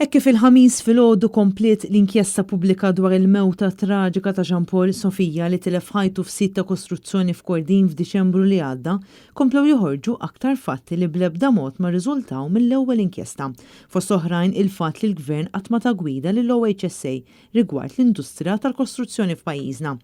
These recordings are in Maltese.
Hekk kif il-ħamis filgħodu komplet l-inkjesta pubblika dwar il-mewta traġika ta' Jean Paul Sofija li tilef ħajtu f'sit ta' kostruzzjoni f'Kordin f'Diċembru li għadda, komplew joħorġu aktar fatti li bl-ebda mod ma rriżultaw mill-ewwel inkjesta. Fost oħrajn il-fatt li l-Gvern qatt ma ta' gwida lill-OHSA rigward l-industrija tal-kostruzzjoni f'pajjiżna.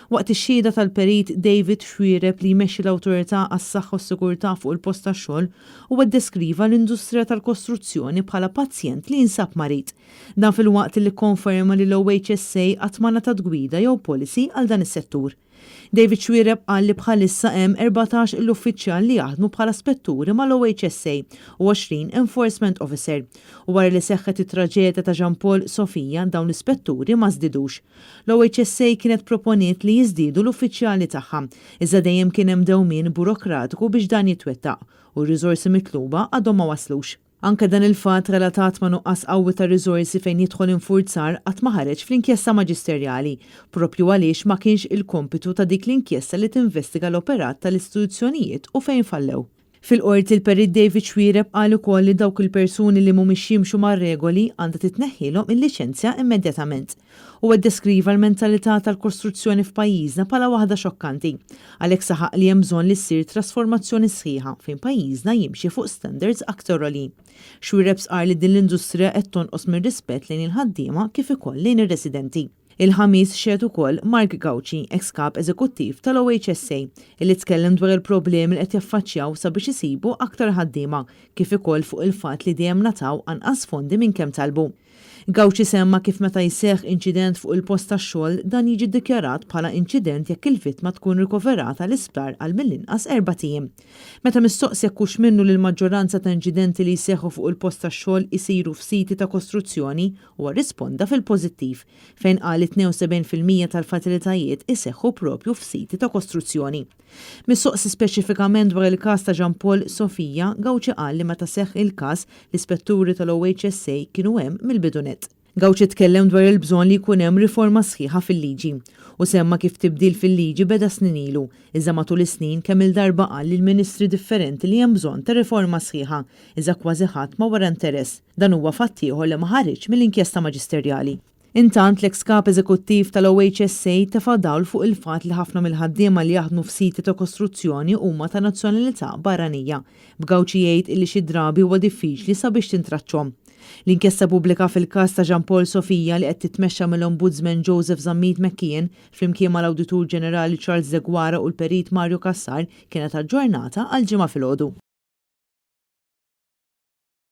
Waqt ix-xhieda tal-perit David Xwiereb li jmexxi l-Awtorità għas-Saħħa u s-Sigurtà fuq il-post tax-xogħol huwa ddeskriva l-industrija tal-kostruzzjoni bħala pazjent li jinsab marid. Dan fil-waqt li konferma li l-OHSA qatt ma ngħatat gwida jew policy għal dan is-settur. David Xwiereb qal li bħalissa hemm 14 l-uffiċjal li jaħdmu bħala spetturi mal-OHSA u 20 enforcement officer. U wara li seħħet it-traġedja ta' Jean Paul Sofija dawn l-ispetturi ma żdidux. L-OHSA kienet proponiet li jiżdiedu l-uffiċjali tagħha, iżda dejjem kien hemm dewmien burokratiku biex dan jitwettaq u r-riżorsi mitluba għadhom ma waslux. Anke dan il-fatt relatat ma' nuqqas qawwi ta' riżorsi fejn jidħol infurzar qatt ma ħareġ fl-inkjesta maġisterjali, proprju għaliex ma kienx il-kompitu ta' dik l-inkjesta li tinvestiga l-operat tal-istituzzjonijiet u fejn fallew. Fil-qorti il-perit David Xwiereb qal ukoll li dawk il-persuni li mhumiex jimxu mar-regoli għandha titneħħilhom il-liċenzja immedjatament. U ddeskriva l-mentalità tal-kostruzzjoni f'pajjiżna bħala waħda xokkanti, għalhekk saħaq li hemm bżonn li ssir trasformazzjoni sħiħa fejn pajjiżna jimxi fuq standards aktar għolin. Xwiereb qal li din l-industrija qed tonqos mir-rispett lejn il-ħaddiema kif ukoll lejn ir-residenti. Il-ħamis xed ukoll Mark Gauci, ex-kap eżekuttiv tal-OHSA, illi tkellem dwar il-problemi li qed jaffaċċjaw sabiex isibu aktar ħaddiema, kif ukoll fuq il-fatt li dejjem nataw anqas fondi minn kemm talbu. Gauci semma kif meta jseħħ inċident fuq il-post tax-xogħol dan jiġi ddikjarat bħala inċident jekk il-vittma tkun rikoverata l-isptar għal mill-inqas 4 ijiem. Meta mistoqsi jekk hux minnu li l-maġġoranza ta' inċidenti li jseħħu fuq il-post tax-xogħol isiru f'siti ta' kostruzzjoni huwa risponda fil-pożittiv fejn qal 72% tal-fatalitajiet iseħħu propju f'siti ta' kostruzzjoni. Mistoqsi speċifikament dwar il-każ ta' Jean Paul Sofija, Gauci qal li meta seħħ il-każ l-ispetturi tal-OHSA kienu hemm mill-bidunet. Gauci tkellem dwar il-bżonn li jkun hemm riforma sħiħa fil-liġi u semma kif tibdil fil-liġi beda snin ilu, iżda matul is-snin kemm il-darba qal lil ministri differenti li hemm bżonn ta' riforma sħiħa, iżda kważi ħadd ma wara interess. Dan huwa fatt ieħor li ma ħareġ mill-inkjesta maġisterjali. Intant l-ex-kap eżekuttiv tal-OHSA tefa' dawl fuq il-fatt li ħafna mill-ħaddiema li jaħdmu f'siti ta' kostruzzjoni huma ta' nazzjonalità barranija, b'Gauci jgħid illi xi drabi huwa diffiċli sabiex tintraċċhom. L-inkjesta pubblika fil-każ ta' Jean Paul Sofija li qed titmexxa mill-Ombudsman Joseph Zammit McKeon flimkien mal-Awditur Ġenerali Charles Degwara u l-Perit Mario Kassar kienet aġġornata għal ġimgħa filgħodu.